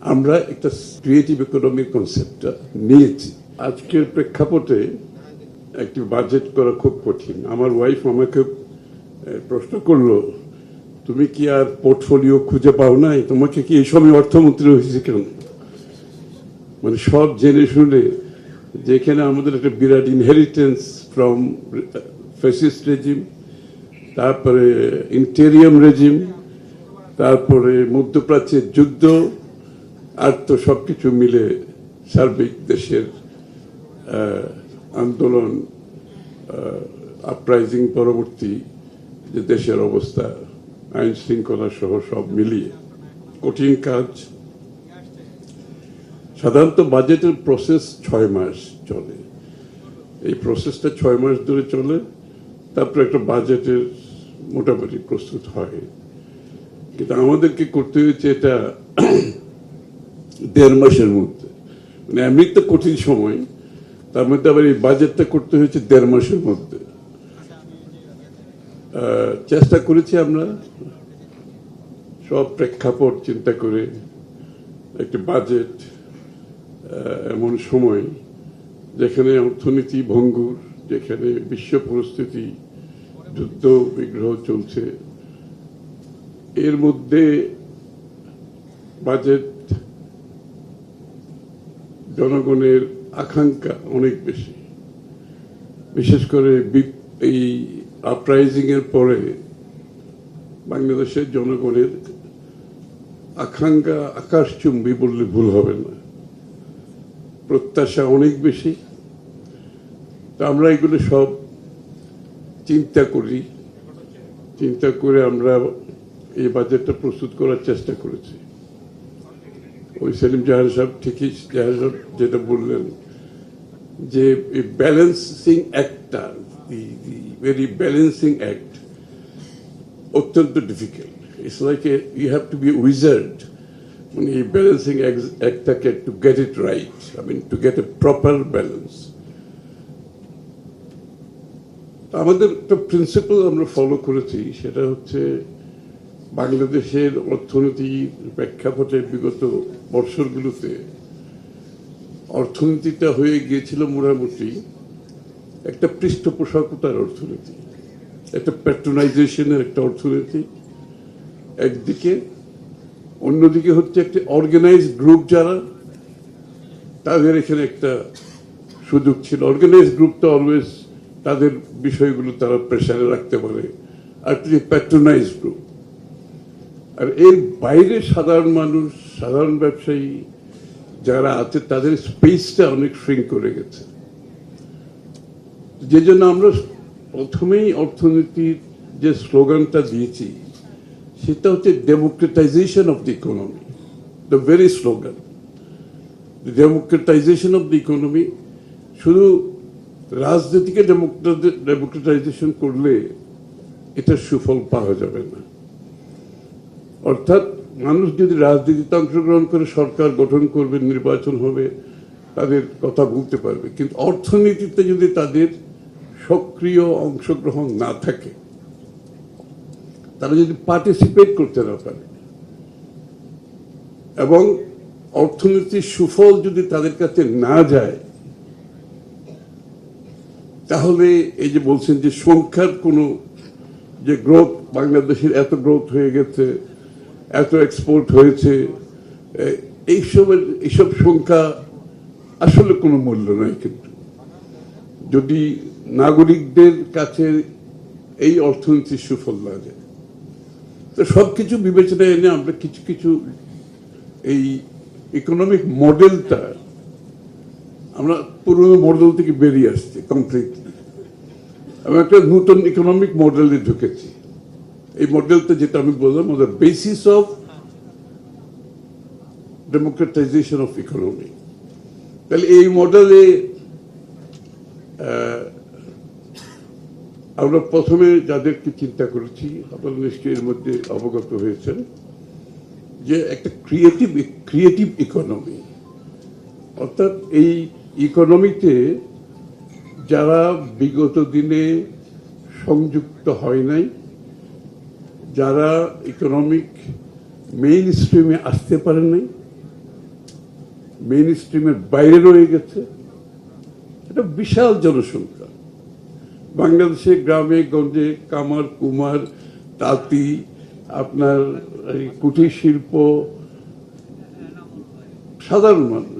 আমরা একটা ক্রিয়েটিভ ইকোনমির কনসেপ্টটা নিয়েছি। আজকের প্রেক্ষাপটে একটি বাজেট করা খুব কঠিন। আমার ওয়াইফ আমাকে প্রশ্ন করলো, তুমি কি আর পোর্টফোলিও খুঁজে পাও নাই? তোমাকে কি এই সময় অর্থমন্ত্রী হয়েছে কেন? মানে সব জেনে শুনে, যেখানে আমাদের একটা বিরাট ইনহেরিটেন্স ফ্রম ফ্যাসিস্ট রেজিম, তারপরে ইন্টেরিয়াম রেজিম, তারপরে মধ্যপ্রাচ্যের যুদ্ধ, আর তো সবকিছু মিলে সার্বিক দেশের আন্দোলন, আপরাইজিং পরবর্তী যে দেশের অবস্থা, আইন শৃঙ্খলা সহ সব মিলিয়ে কঠিন কাজ। সাধারণত বাজেটের প্রসেস 6 মাস চলে। এই প্রসেসটা 6 মাস ধরে চলে, তারপরে একটা বাজেটের মোটামুটি প্রস্তুত হয়। কিন্তু আমাদেরকে করতে হয়েছে এটা 1.5 মাসের মধ্যে। মানে এমনিতে কঠিন সময়, তার মধ্যে আবার এই বাজেটটা করতে হয়েছে 1.5 মাসের মধ্যে। চেষ্টা করেছি আমরা সব প্রেক্ষাপট চিন্তা করে একটি বাজেট, এমন সময় যেখানে অর্থনীতি ভঙ্গুর, যেখানে বিশ্ব পরিস্থিতি যুদ্ধ বিগ্রহ চলছে, এর মধ্যে বাজেট জনগণের আকাঙ্ক্ষা অনেক বেশি। বিশেষ করে এই আপরাইজিং এর পরে বাংলাদেশের জনগণের আকাঙ্ক্ষা আকাশচুম্বী বললে ভুল হবে না, প্রত্যাশা অনেক বেশি। তা আমরা এগুলো সব চিন্তা করে আমরা এই বাজেটটা প্রস্তুত করার চেষ্টা করেছি। ওই সেলিম জাহার সাহেব ঠিকই যেটা বললেন, যে ব্যালেন্সিং অ্যাক্টটা, ভেরি ব্যালেন্সিং অ্যাক্ট অত্যন্ত difficult. It's like you have to be wizard, মানে এই ব্যালেন্সিং অ্যাক্টটাকে to get it right, I mean to get a proper balance. আমাদের একটা প্রিন্সিপাল আমরা ফলো করেছি, সেটা হচ্ছে বাংলাদেশের অর্থনীতির প্রেক্ষাপটে বিগত বছরগুলোতে অর্থনীতিটা হয়ে গিয়েছিল মোটামুটি একটা পৃষ্ঠপোষকতার অর্থনীতি, একটা প্যাট্রোনাইজেশনের একটা অর্থনীতি একদিকে, অন্যদিকে হচ্ছে একটা অর্গানাইজড গ্রুপ যারা, তাদের এখানে একটা সুযোগ ছিল। অর্গানাইজড গ্রুপটা অলওয়েজ তাদের বিষয়গুলো তারা প্রেসারে রাখতে পারে, আর প্যাট্রোনাইজড গ্রুপ। আর এর বাইরে সাধারণ মানুষ, সাধারণ ব্যবসায়ী যারা আছে, তাদের স্পেসটা অনেক শ্রিঙ্ক করে গেছে। যে জন্য আমরা প্রথমেই অর্থনীতির যে স্লোগানটা দিয়েছি, সেটা হচ্ছে democratisation of the economy, the very slogan. Democratisation of the economy, শুধু রাজনীতিকে ডেমোক্রেটাইজেশন করলে এটার সুফল পাওয়া যাবে না। অর্থাৎ মানুষ যদি রাজনীতিতে অংশগ্রহণ করে, সরকার গঠন করবে, নির্বাচন হবে, তাদের কথা বলতে পারবে, কিন্তু অর্থনীতিতে যদি তাদের সক্রিয় অংশগ্রহণ না থাকে, তারা যদি পার্টিসিপেট করতে না পারে, এবং অর্থনীতির সুফল যদি তাদের কাছে না যায়, তাহলে এই যে বলছেন যে সংখ্যার কোনো যে গ্রোথ, বাংলাদেশের এত গ্রোথ হয়ে গেছে, এত এক্সপোর্ট হয়েছে, এইসব সংখ্যা আসলে কোনো মূল্য নয়। কিন্তু যদি নাগরিকদের কাছে এই অর্থনীতির সুফল না যায়, তো সবকিছু বিবেচনায় এনে আমরা কিছু এই ইকোনমিক মডেলটা, আমরা পুরনো মডেল থেকে বেরিয়ে আসছি কমপ্লিটলি, আমরা একটা নতুন ইকোনমিক মডেলে ঢুকেছি। এই মডেলটা যেটা আমি বললাম, the basis of democratisation of economy. তাহলে এই মডেলে আমরা প্রথমে যাদেরকে চিন্তা করেছি, আপনারা নিশ্চয়ই এর মধ্যে অবগত হয়েছেন, যে একটা ক্রিয়েটিভ ইকোনমি। অর্থাৎ এই ইকোনমিতে যারা বিগত দিনে সংযুক্ত হয় নাই, যারা ইকোনমিক মেইন স্ট্রিমে আসতে পারে নাই, মেইন স্ট্রিমের বাইরে রয়ে গেছে। এটা বিশাল জনসংখ্যা। বাংলাদেশে গ্রামে গঞ্জে কামার কুমার তাঁতি, আপনার এই কুটির শিল্প, সাধারণ মানুষ